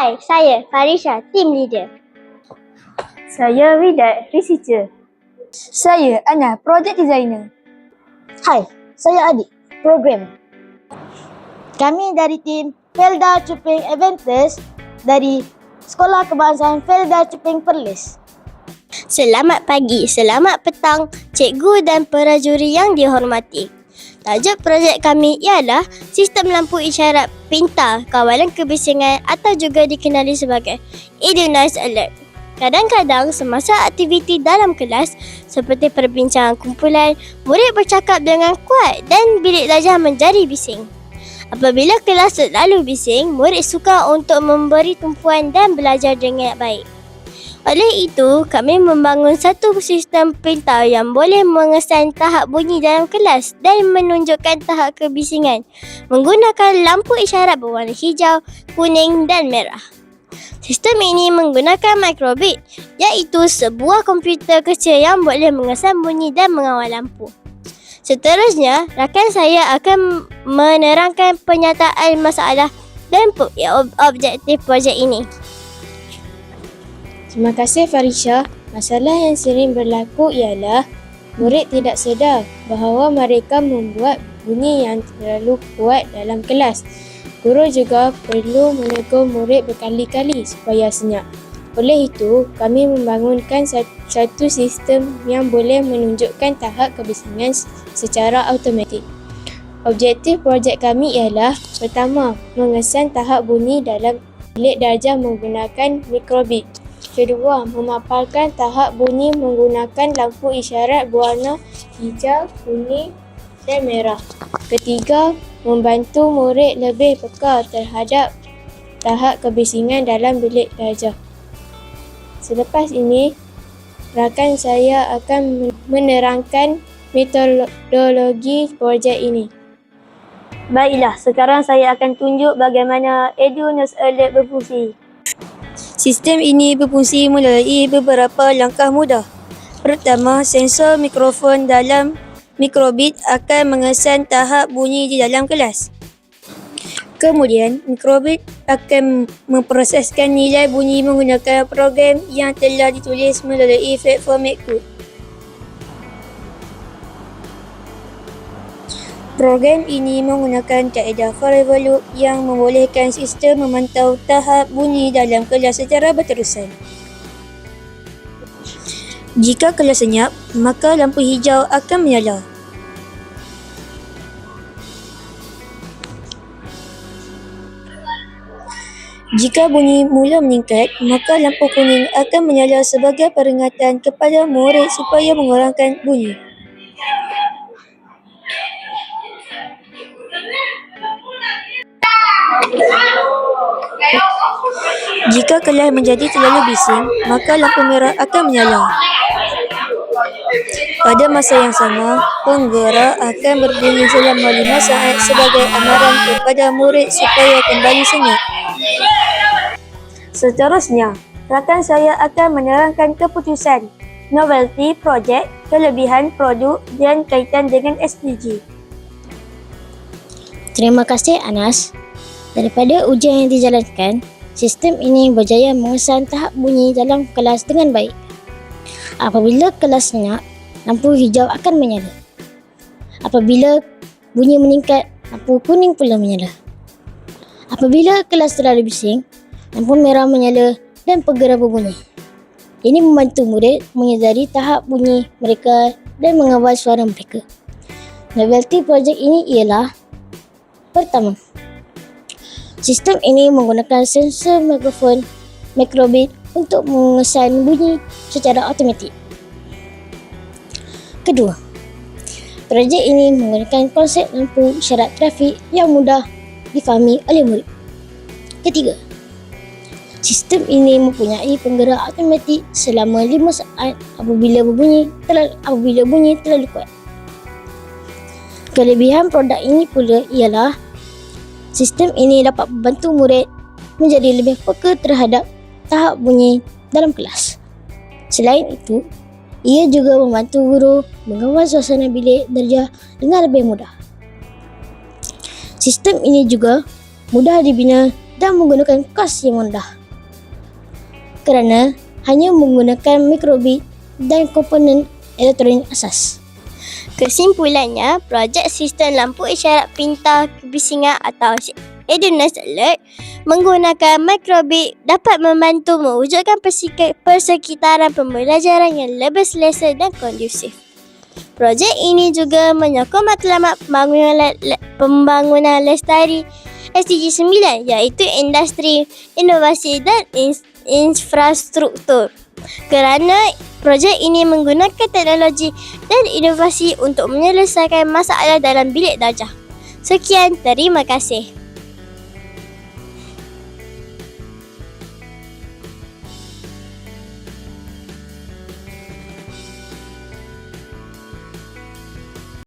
Hai, saya Farisha, Team Leader. Saya Widat, Researcher. Saya Ana, Project Designer. Hai, saya Adik, Programmer. Kami dari tim Felda Cuping Adventures dari Sekolah Kebangsaan Felda Cuping Perlis. Selamat pagi, selamat petang, cikgu dan perajuri yang dihormati. Tajuk projek kami ialah Sistem Lampu Isyarat Pintar Kawalan Kebisingan atau juga dikenali sebagai Edu Noise Alert. Kadang-kadang semasa aktiviti dalam kelas seperti perbincangan kumpulan, murid bercakap dengan kuat dan bilik belajar menjadi bising. Apabila kelas terlalu bising, murid sukar untuk memberi tumpuan dan belajar dengan baik. Oleh itu, kami membangun satu sistem pintar yang boleh mengesan tahap bunyi dalam kelas dan menunjukkan tahap kebisingan menggunakan lampu isyarat berwarna hijau, kuning dan merah. Sistem ini menggunakan microbit, iaitu sebuah komputer kecil yang boleh mengesan bunyi dan mengawal lampu. Seterusnya, rakan saya akan menerangkan penyataan masalah dan objektif projek ini. Terima kasih Farisha. Masalah yang sering berlaku ialah murid tidak sedar bahawa mereka membuat bunyi yang terlalu kuat dalam kelas. Guru juga perlu menegur murid berkali-kali supaya senyap. Oleh itu, kami membangunkan satu sistem yang boleh menunjukkan tahap kebisingan secara automatik. Objektif projek kami ialah: pertama, mengesan tahap bunyi dalam bilik darjah menggunakan mikrobit. Kedua, memaparkan tahap bunyi menggunakan lampu isyarat berwarna hijau, kuning dan merah. Ketiga, membantu murid lebih peka terhadap tahap kebisingan dalam bilik darjah. Selepas ini, rakan saya akan menerangkan metodologi projek ini. Baiklah, sekarang saya akan tunjuk bagaimana Edu Noise Alert berfungsi. Sistem ini berfungsi melalui beberapa langkah mudah. Pertama, sensor mikrofon dalam mikrobit akan mengesan tahap bunyi di dalam kelas. Kemudian, mikrobit akan memproseskan nilai bunyi menggunakan program yang telah ditulis melalui flat format code. Program ini menggunakan kaedah forever loop yang membolehkan sistem memantau tahap bunyi dalam kelas secara berterusan. Jika kelas senyap, maka lampu hijau akan menyala. Jika bunyi mula meningkat, maka lampu kuning akan menyala sebagai peringatan kepada murid supaya mengurangkan bunyi. Jika kelas menjadi terlalu bising, maka lampu merah akan menyala. Pada masa yang sama, penggerak akan berbunyi selama 5 saat sebagai amaran kepada murid supaya kembali senyap. Seterusnya, rakan saya akan menerangkan keputusan, novelty projek, kelebihan produk dan kaitan dengan SDG. Terima kasih Anas. Daripada ujian yang dijalankan, sistem ini berjaya mengesan tahap bunyi dalam kelas dengan baik. Apabila kelas senyap, lampu hijau akan menyala. Apabila bunyi meningkat, lampu kuning pula menyala. Apabila kelas terlalu bising, lampu merah menyala dan pegera berbunyi. Ini membantu murid menyedari tahap bunyi mereka dan mengawal suara mereka. Novelty projek ini ialah: pertama, sistem ini menggunakan sensor mikrofon mikrobit untuk mengesan bunyi secara automatik. Kedua, projek ini menggunakan konsep lampu isyarat trafik yang mudah difahami oleh murid. Ketiga, sistem ini mempunyai penggerak automatik selama 5 saat apabila bunyi terlalu kuat. Kelebihan produk ini pula ialah sistem ini dapat membantu murid menjadi lebih peka terhadap tahap bunyi dalam kelas. Selain itu, ia juga membantu guru mengawal suasana bilik darjah dengan lebih mudah. Sistem ini juga mudah dibina dan menggunakan kos yang rendah. Kerana hanya menggunakan mikrobit dan komponen elektronik asas. Kesimpulannya, projek sistem lampu isyarat pintar kebisingan atau EduNews Alert menggunakan mikrobit dapat membantu mewujudkan persekitaran pembelajaran yang lebih selesa dan kondusif. Projek ini juga menyokong matlamat pembangunan lestari SDG 9 iaitu industri, inovasi dan infrastruktur. Kerana projek ini menggunakan teknologi dan inovasi untuk menyelesaikan masalah dalam bilik darjah. Sekian, terima kasih.